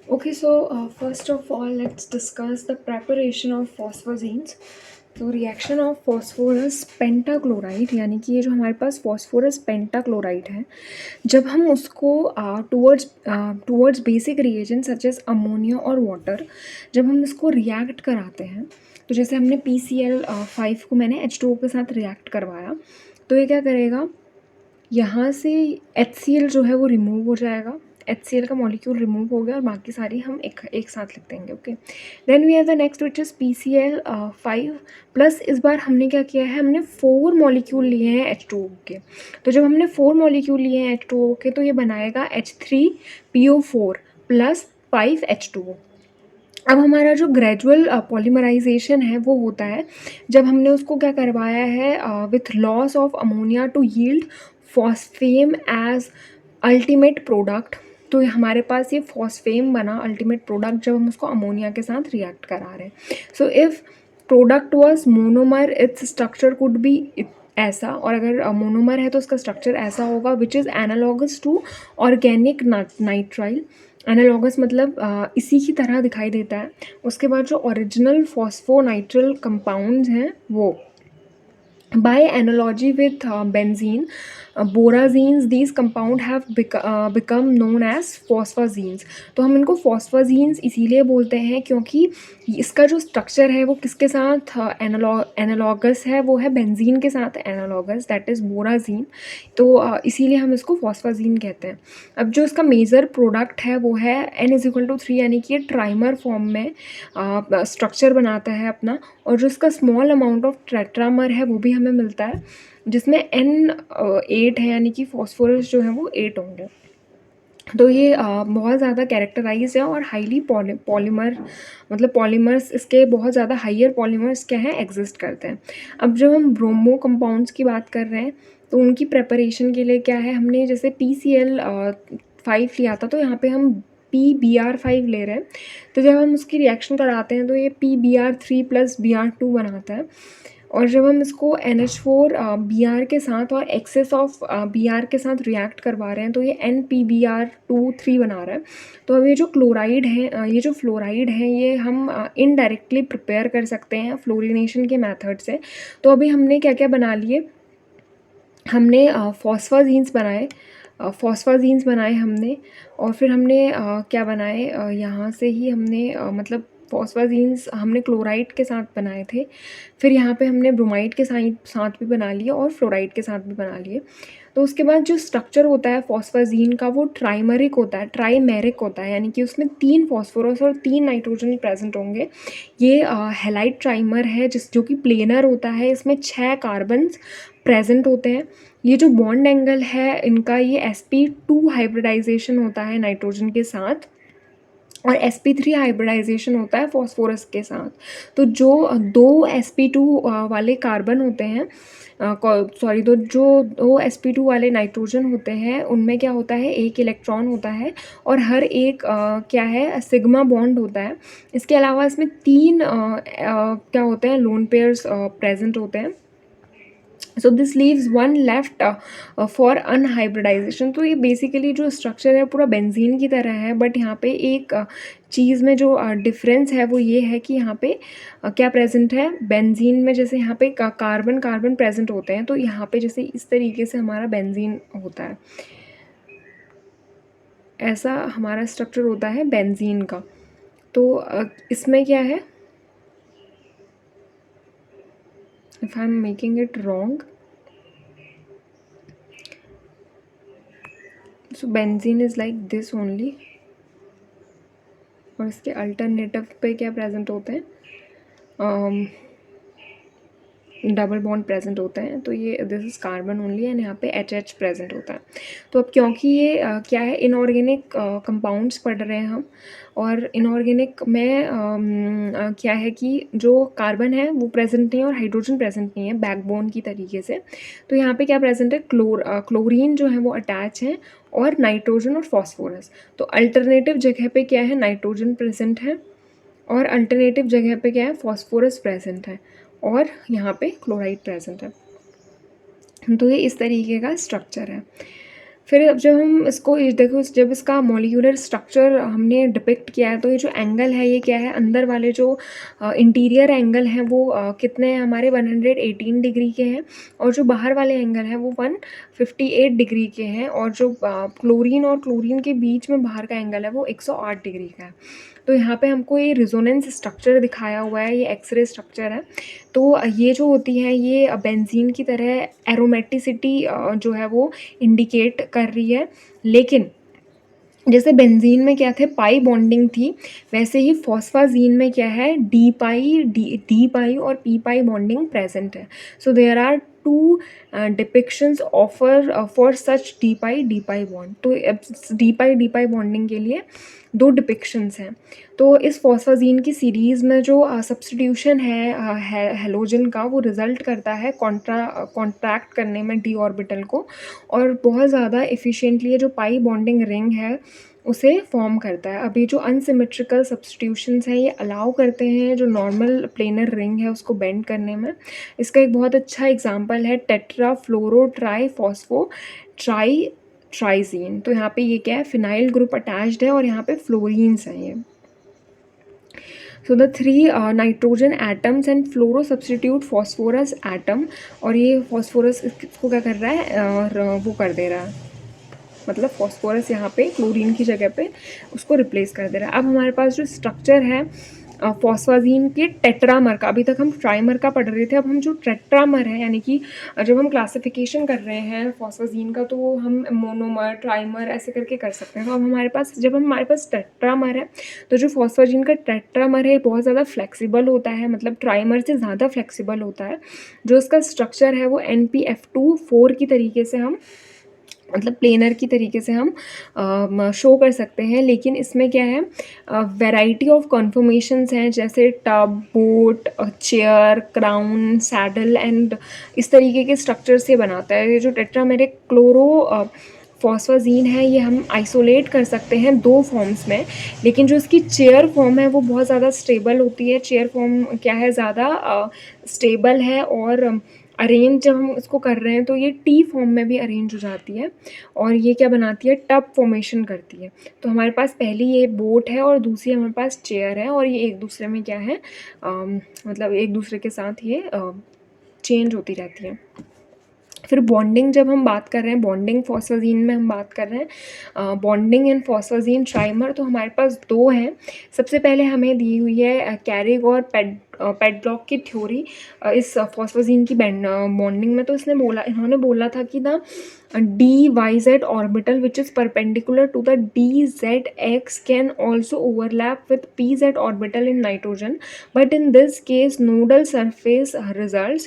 Okay, so first of all, let's discuss the preparation of phosphogenes. तो reaction of phosphorus pentachloride यानी कि ये जो हमारे पास फॉस्फोरस पेंटाक्लोराइड है, जब हम उसको towards basic reagent such as ammonia और वाटर, जब हम इसको रिएक्ट कराते हैं, तो जैसे हमने PCl5 को मैंने H2O के साथ रिएक्ट करवाया, तो ये क्या करेगा, यहाँ से HCl जो है वो रिमूव हो जाएगा। HCl का मॉलिक्यूल रिमूव हो गया और बाकी सारी हम एक एक साथ लिख देंगे। Okay, then we have the next which is PCl5 plus. इस बार हमने क्या किया है, हमने 4 मॉलिक्यूल लिए हैं H2O के। तो जब हमने 4 मॉलिक्यूल लिए हैं H2O के, तो ये बनाएगा H3PO4 प्लस 5H2O। अब हमारा जो ग्रेजुअल पॉलीमराइजेशन है वो होता है जब हमने उसको क्या करवाया है, with loss of ammonia to yield phosphine as ultimate product. तो ये हमारे पास ये फॉस्फेम बना अल्टीमेट प्रोडक्ट जब हम उसको अमोनिया के साथ रिएक्ट करा रहे हैं। So if product was monomer, its structure could be ऐसा, और अगर मोनोमर है तो उसका स्ट्रक्चर ऐसा होगा which is analogous to organic nitrile. Analogous मतलब इसी की तरह दिखाई देता है। उसके बाद जो ओरिजिनल फॉस्फोनाइट्रल कंपाउंड्स हैं वो by analogy with benzene, borazenes, these compound have become known as phosphazenes। तो हम इनको phosphazenes इसीलिए बोलते हैं क्योंकि इसका जो स्ट्रक्चर है वो किसके साथ एनालॉगस है, वो है बेंजीन के साथ एनालॉगस, दैट इज़ बोराजीन। तो इसीलिए हम इसको फॉस्फाजीन कहते हैं। अब जो इसका मेजर प्रोडक्ट है वो है N=3, यानी कि ये ट्राइमर फॉर्म में स्ट्रक्चर बनाता है अपना। और जो इसका स्मॉल अमाउंट ऑफ टेट्रामर है वो भी हमें मिलता है, जिसमें N8 है, यानी कि फॉस्फोरस जो है वो 8 होंगे। तो ये बहुत ज़्यादा कैरेक्टराइज है और हाईली पॉलीमर, मतलब पॉलीमर्स इसके बहुत ज़्यादा हाइयर पॉलीमर्स क्या हैं, एग्जिस्ट करते हैं। अब जब हम ब्रोमो कंपाउंड्स की बात कर रहे हैं तो उनकी प्रेपरेशन के लिए क्या है, हमने जैसे PCl5 लिया था, तो यहाँ पे हम PBr5 ले रहे हैं। तो जब हम उसकी रिएक्शन कराते हैं तो ये PBr3 प्लस Br2 बनाता है। और जब हम इसको NH4 Br के साथ और एक्सेस ऑफ Br के साथ रिएक्ट करवा रहे हैं तो ये NPBr2 3 बना रहा है। तो अब ये जो क्लोराइड है, ये जो फ्लोराइड है, ये हम इनडायरेक्टली प्रिपेयर कर सकते हैं फ्लोरिनेशन के मेथड से। तो अभी हमने क्या क्या बना लिए, हमने फॉस्फाजीन्स बनाए हमने। और फिर हमने क्या बनाए, यहाँ से ही हमने मतलब फॉस्फाजीन्स हमने क्लोराइड के साथ बनाए थे। फिर यहाँ पे हमने ब्रोमाइड के साथ भी बना लिए और फ्लोराइड के साथ भी बना लिए। तो उसके बाद जो स्ट्रक्चर होता है फॉस्फाजीन का वो ट्राइमरिक होता है, ट्राइमेरिक होता है, यानी कि उसमें 3 फॉस्फोरस और 3 नाइट्रोजन प्रेजेंट होंगे। ये हेलाइड ट्राइमर है जो कि प्लेनर होता है, इसमें 6 कार्बन्स प्रेजेंट होते हैं। ये जो बॉन्ड एंगल है इनका, ये sp2 हाइब्रिडाइजेशन होता है नाइट्रोजन के साथ, और sp3 हाइब्रिडाइजेशन होता है फॉस्फोरस के साथ। तो जो दो sp2 वाले कार्बन होते हैं, सॉरी, तो जो दो sp2 वाले नाइट्रोजन होते हैं उनमें क्या होता है, एक इलेक्ट्रॉन होता है और हर एक क्या है, सिग्मा बॉन्ड होता है। इसके अलावा इसमें 3 क्या होते हैं, लोन पेयर्स प्रेजेंट होते हैं। So this leaves one left for unhybridization. तो ये बेसिकली जो स्ट्रक्चर है पूरा बेंजीन की तरह है, बट यहाँ पे एक चीज़ में जो डिफरेंस है वो ये है कि यहाँ पे क्या प्रेजेंट है, बेंजीन में जैसे यहाँ पे कार्बन कार्बन प्रेजेंट होते हैं, तो यहाँ पे जैसे इस तरीके से हमारा बेंजीन होता है, ऐसा हमारा स्ट्रक्चर होता है बेंजीन का। तो इसमें क्या है, if I am making it wrong, so benzene is like this only, और इसके अल्टरनेटिव पे क्या प्रेजेंट होते हैं, डबल बॉन्ड प्रेजेंट होते हैं। तो ये this is carbon only and यहाँ पे एच प्रेजेंट होता है। तो अब क्योंकि ये क्या है, इनऑर्गेनिक कंपाउंड्स पढ़ रहे हैं हम, और इनऑर्गेनिक में क्या है कि जो कार्बन है वो प्रेजेंट नहीं है और हाइड्रोजन प्रेजेंट नहीं है बैकबोन की तरीके से। तो यहाँ पे क्या प्रेजेंट है, क्लोरीन जो है वो अटैच है, और नाइट्रोजन और फॉस्फोरस। तो अल्टरनेटिव जगह पे क्या है, नाइट्रोजन प्रेजेंट है, और अल्टरनेटिव जगह पे क्या है, फॉस्फोरस प्रेजेंट है, और यहाँ पे क्लोराइड प्रेजेंट है। तो ये इस तरीके का स्ट्रक्चर है। फिर अब जब हम इसको देखो, जब इसका मॉलिक्यूलर स्ट्रक्चर हमने डिपिक्ट किया है, तो ये जो एंगल है ये क्या है, अंदर वाले जो इंटीरियर एंगल हैं वो कितने हैं हमारे 118 डिग्री के हैं, और जो बाहर वाले एंगल हैं वो 158 डिग्री के हैं, और जो क्लोरीन और क्लोरीन के बीच में बाहर का एंगल है वो 108 डिग्री का है। तो यहाँ पे हमको ये रिजोनेंस स्ट्रक्चर दिखाया हुआ है, ये एक्सरे स्ट्रक्चर है। तो ये जो होती है ये बेंजीन की तरह एरोमेटिसिटी जो है वो इंडिकेट कर रही है। लेकिन जैसे बेंजीन में क्या थे, पाई बॉन्डिंग थी, वैसे ही फॉस्फाजीन में क्या है, डी पाई और पी पाई बॉन्डिंग प्रेजेंट है। So there are two depictions offer for such d pi bond. तो डी पाई बॉन्डिंग के लिए दो डिपिक्शंस हैं। तो इस फॉस्फाजीन की सीरीज़ में जो सब्स्टिट्यूशन है हेलोजन का, वो रिज़ल्ट करता है कॉन्ट्रैक्ट करने में डी ऑर्बिटल को, और बहुत ज़्यादा एफिशिएंटली ये जो पाई बॉन्डिंग रिंग है उसे फॉर्म करता है। अभी जो अनसिमेट्रिकल सब्स्टिट्यूशंस हैं ये अलाउ करते हैं जो नॉर्मल प्लेनर रिंग है उसको बेंड करने में। इसका एक बहुत अच्छा एग्जांपल है टेट्रा फ्लोरो ट्राई फॉस्फो ट्राई ट्राइजीन। तो यहाँ पे ये क्या है, फिनाइल ग्रुप अटैच्ड है और यहाँ पे फ्लोरीन्स हैं ये। So the three nitrogen atoms and fluoro substitute phosphorus atom, और ये फॉस्फोरस इसको क्या कर रहा है, और वो कर दे रहा है, मतलब फॉस्फोरस यहाँ पे क्लोरीन की जगह पे उसको रिप्लेस कर दे रहा है। अब हमारे पास जो स्ट्रक्चर है फॉस्फाजीन के टेट्रामर का, अभी तक हम ट्राइमर का पढ़ रहे थे, अब हम जो टेट्रामर है, यानी कि जब हम क्लासिफिकेशन कर रहे हैं फॉस्फाजीन का तो हम मोनोमर ट्राइमर ऐसे करके कर सकते हैं। तो अब हमारे पास टेट्रामर है, तो जो फॉस्फाजीन का टेट्रामर है बहुत ज़्यादा फ्लेक्सिबल होता है, मतलब ट्राइमर से ज़्यादा फ्लेक्सिबल होता है। जो इसका स्ट्रक्चर है वो NPF2 4 की तरीके से हम, मतलब प्लेनर की तरीके से हम शो कर सकते हैं। लेकिन इसमें क्या है, वैरायटी ऑफ कॉन्फर्मेशंस हैं, जैसे tub, boat, chair, crown, saddle and इस तरीके के स्ट्रक्चर से बनाता है। ये जो टेट्रामेरिक क्लोरो फॉस्फाजीन है ये हम आइसोलेट कर सकते हैं दो फॉर्म्स में, लेकिन जो इसकी चेयर फॉर्म है वो बहुत ज़्यादा स्टेबल होती है। चेयर फॉर्म क्या है, ज़्यादा स्टेबल है, और अरेंज जब हम इसको कर रहे हैं तो ये टी फॉर्म में भी अरेंज हो जाती है, और ये क्या बनाती है, टब फॉर्मेशन करती है। तो हमारे पास पहली ये बोट है और दूसरी हमारे पास चेयर है, और ये एक दूसरे में क्या है, मतलब एक दूसरे के साथ ये चेंज होती रहती है। फिर बॉन्डिंग जब हम बात कर रहे हैं, बॉन्डिंग फॉस्फाजीन में हम बात कर रहे हैं बॉन्डिंग इन फॉस्फाजीन ट्राइमर, तो हमारे पास दो हैं। सबसे पहले हमें दी हुई है कैरिग और पेडब्लॉक की थ्योरी इस फॉस्फाजीन की बॉन्डिंग में। तो इन्होंने बोला था कि the DYZ orbital which is perpendicular to the DZX can also overlap with PZ orbital in nitrogen, but in this case nodal surface results.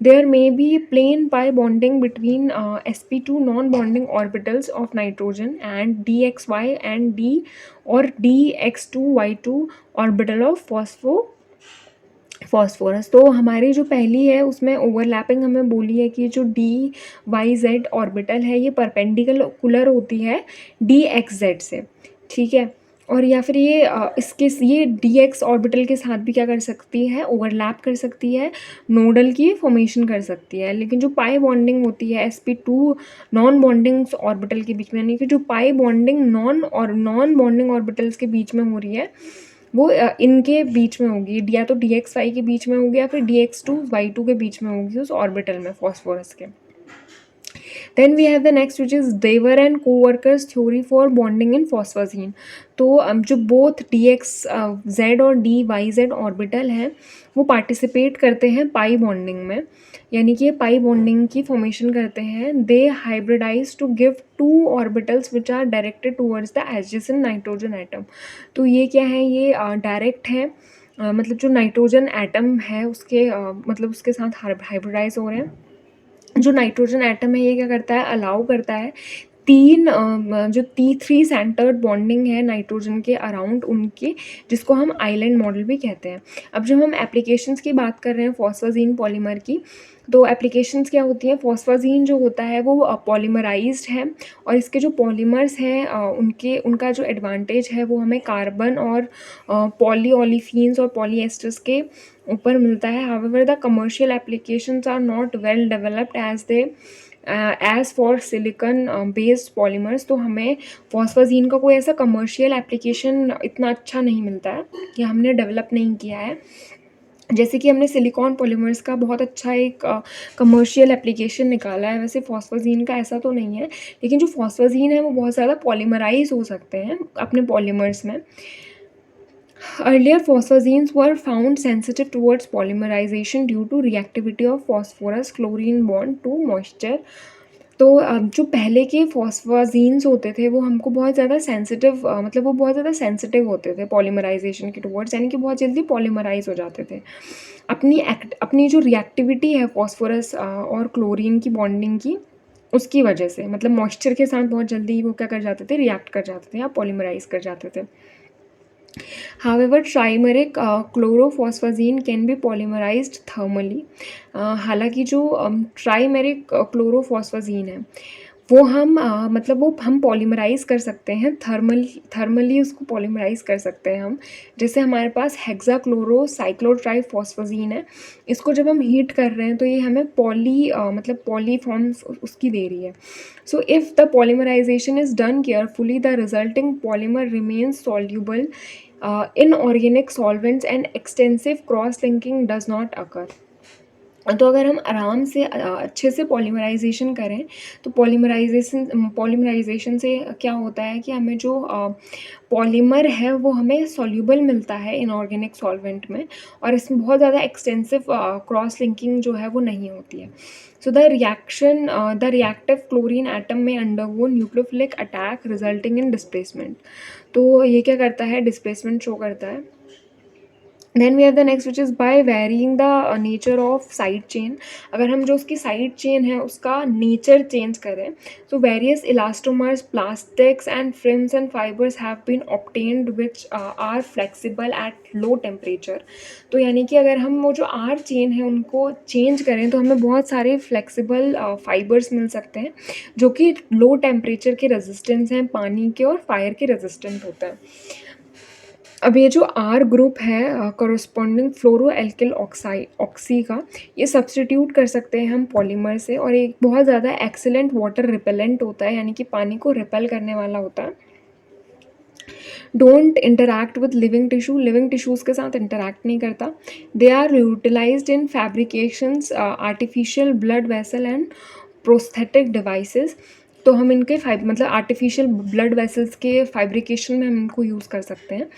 There may be plain pi bonding between sp2 non-bonding orbitals of nitrogen and DXY and D or DX2Y2 orbital of phosphorus. तो हमारी जो पहली है उसमें overlapping हमें बोली है कि जो DYZ ऑर्बिटल है ये परपेंडिकुलर होती है DXZ से, ठीक है। और या फिर ये ये DX ऑर्बिटल के साथ भी क्या कर सकती है, ओवरलैप कर सकती है, नोडल की फॉर्मेशन कर सकती है। लेकिन जो पाई बॉन्डिंग होती है sp2 नॉन बॉन्डिंग ऑर्बिटल के बीच में, यानी कि जो pi bonding non bonding orbitals के बीच में हो रही है वो इनके बीच में होगी, या तो DXY के बीच में होगी या फिर DX2Y2 के बीच में होगी उस ऑर्बिटल में फॉस्फोरस के। Then we have the next which is Dever and co-workers theory for bonding in phosphazine। तो जो बोथ DXZ और DYZ ऑर्बिटल हैं वो पार्टिसिपेट करते हैं पाई बॉन्डिंग में, यानी कि ये पाई बॉन्डिंग की फॉर्मेशन करते हैं। They hybridize to give two orbitals which are directed towards the adjacent nitrogen atom. तो ये क्या है, ये डायरेक्ट है, मतलब जो नाइट्रोजन एटम है उसके मतलब उसके साथ हाइब्रिडाइज हो रहे हैं। जो नाइट्रोजन एटम है ये क्या करता है, अलाउ करता है जो T3 सेंटर्ड बॉन्डिंग है नाइट्रोजन के अराउंड उनके, जिसको हम आइलैंड मॉडल भी कहते हैं। अब जब हम एप्लीकेशंस की बात कर रहे हैं फॉस्फाजीन पॉलीमर की, तो एप्लीकेशंस क्या होती हैं, फॉस्फाजीन जो होता है वो पॉलीमराइज्ड है, और इसके जो पॉलीमर्स हैं उनका जो एडवांटेज है वो हमें कार्बन और पॉलीओलिफीन्स और पॉलीएस्टर्स के ऊपर मिलता है। However the commercial applications are not well developed as they as for silicon based polymers, तो हमें फॉस्फाज़ीन का कोई ऐसा कमर्शियल एप्लीकेशन इतना अच्छा नहीं मिलता है, या हमने डेवलप नहीं किया है। जैसे कि हमने सिलिकॉन पॉलीमर्स का बहुत अच्छा एक कमर्शियल एप्लीकेशन निकाला है, वैसे फॉस्फाज़ीन का ऐसा तो नहीं है। लेकिन जो फॉस्फाज़ीन है वो बहुत ज़्यादा पॉलीमराइज़ हो सकते हैं अपने पॉलीमर्स में। Earlier, phosphazines were found sensitive towards polymerization due to reactivity of phosphorus chlorine bond to moisture. तो जो पहले के फॉस्फाजीन्स होते थे वो हमको बहुत ज़्यादा सेंसिटिव मतलब वो बहुत ज़्यादा सेंसिटिव होते थे पॉलीमराइजेशन के टुवर्ड्स, यानी कि बहुत जल्दी पॉलीमराइज हो जाते थे। अपनी जो रिएक्टिविटी है फॉस्फोरस और क्लोरीन की बॉन्डिंग की, उसकी वजह से, मतलब मॉइस्चर के साथ बहुत जल्दी वो क्या कर जाते थे, रिएक्ट कर जाते थे या पॉलीमराइज कर जाते थे। However, trimeric chlorophosphazine can be polymerized thermally. हालांकि जो ट्राइमेरिक क्लोरोफॉस्फाजीन है वो मतलब वो हम पॉलीमराइज कर सकते हैं थर्मली उसको पॉलीमराइज कर सकते हैं हम। जैसे हमारे पास हेक्साक्लोरोसाइक्लोट्राइफॉस्फाजीन है, इसको जब हम हीट कर रहे हैं तो ये हमें मतलब पॉली फॉर्म्स उसकी दे रही है। So if the polymerisation is done carefully the resulting polymer remains soluble in organic solvents and extensive cross linking does not occur। तो अगर हम आराम से अच्छे से पॉलीमराइजेशन करें तो पॉलीमराइजेशन से क्या होता है कि हमें जो पॉलीमर है वो हमें सॉल्यूबल मिलता है इनऑर्गेनिक सॉल्वेंट में, और इसमें बहुत ज़्यादा एक्सटेंसिव क्रॉस लिंकिंग जो है वो नहीं होती है। So the reactive chlorine atom may undergo nucleophilic attack resulting in displacement. तो ये क्या करता है, डिस्प्लेसमेंट शो करता है। Then we have the next which is by varying the nature of side chain. अगर हम जो उसकी साइड चेन है उसका नेचर चेंज करें तो various elastomers, plastics and films and fibres have been obtained which are flexible at low temperature. तो यानी कि अगर हम वो जो आर चेन है उनको चेंज करें तो हमें बहुत सारे फ्लेक्सिबल फाइबर्स मिल सकते हैं जो कि लो टेम्परेचर के रेजिस्टेंस हैं, पानी के और फायर के रेजिस्टेंट होते हैं। अब ये जो आर ग्रुप है कॉरस्पॉन्डिंग फ्लोरो एल्किल ऑक्सी का, ये सब्सटीट्यूट कर सकते हैं हम पॉलीमर से, और एक बहुत ज़्यादा एक्सीलेंट वाटर रिपेलेंट होता है, यानी कि पानी को रिपेल करने वाला होता है। Don't interact with living tissues के साथ इंटरैक्ट नहीं करता। They are utilized in fabrications, artificial blood vessel and prosthetic devices. तो हम इनके मतलब आर्टिफिशियल ब्लड वेसल्स के फाइब्रिकेशन में हम इनको यूज़ कर सकते हैं।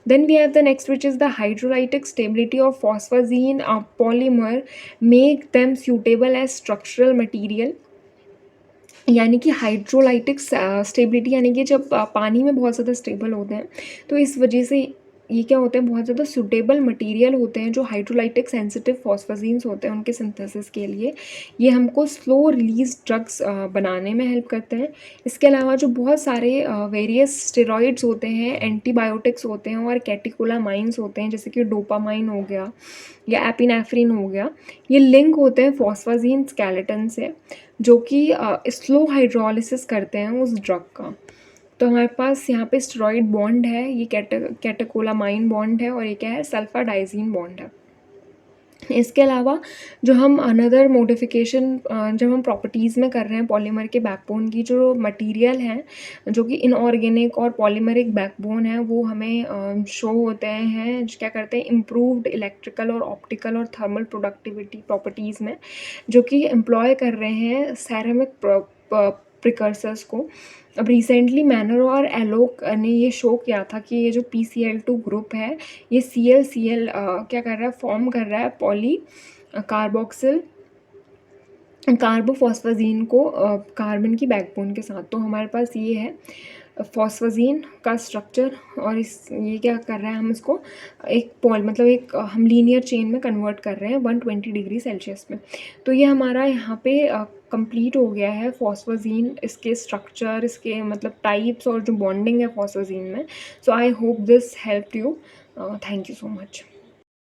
Then we have the next, which is the hydrolytic stability of phosphazine polymer make them suitable as structural material। यानी कि हाइड्रोलाइटिक स्टेबिलिटी, यानी कि जब पानी में बहुत ज़्यादा स्टेबल होते हैं तो इस वजह से ये क्या होते हैं, बहुत ज़्यादा सूटेबल मटेरियल होते हैं जो हाइड्रोलाइटिक सेंसिटिव फॉस्फाजीन्स होते हैं उनके सिंथेसिस के लिए। ये हमको स्लो रिलीज ड्रग्स बनाने में हेल्प करते हैं। इसके अलावा जो बहुत सारे वेरियस स्टेरॉइड्स होते हैं, एंटीबायोटिक्स होते हैं और कैटिकोलामाइंस होते हैं, जैसे कि डोपामाइन हो गया या एपिनेफ्रिन हो गया, ये लिंक होते हैं फॉस्फाजीन स्केलेटन से, जो कि स्लो हाइड्रोलिसिस करते हैं उस ड्रग का। तो हमारे पास यहाँ पे स्टेरॉइड बॉन्ड है, ये कैटेकोलामाइन बॉन्ड है, और ये क्या है, सल्फाडाइजीन बॉन्ड है। इसके अलावा जो हम अनदर मॉडिफिकेशन जब हम प्रॉपर्टीज़ में कर रहे हैं पॉलीमर के बैकबोन की, जो मटेरियल हैं जो कि इनऑर्गेनिक और पॉलीमरिक बैकबोन है, वो हमें शो होते हैं, क्या करते हैं, इम्प्रूव्ड इलेक्ट्रिकल और ऑप्टिकल और थर्मल प्रोडक्टिविटी प्रॉपर्टीज़ में, जो कि एम्प्लॉय कर रहे हैं सैरामिक प्रिकर्सर्स को। अब रिसेंटली मैनर और एलोक ने ये शो किया था कि ये जो PCl2 ग्रुप है, ये Cl क्या कर रहा है, फॉर्म कर रहा है पॉली कार्बोक्सिल कार्बोफॉस्फाजीन को कार्बन की बैकबोन के साथ। तो हमारे पास ये है फॉस्फाजीन का स्ट्रक्चर, और ये क्या कर रहा है, हम इसको एक हम लीनियर चेन में कन्वर्ट कर रहे हैं 120 डिग्री सेल्सियस में। तो ये हमारा यहाँ पे कंप्लीट हो गया है फॉस्फाजीन, इसके स्ट्रक्चर, इसके मतलब टाइप्स और जो बॉन्डिंग है फॉस्फाजीन में। So I hope this help you. Thank you so much.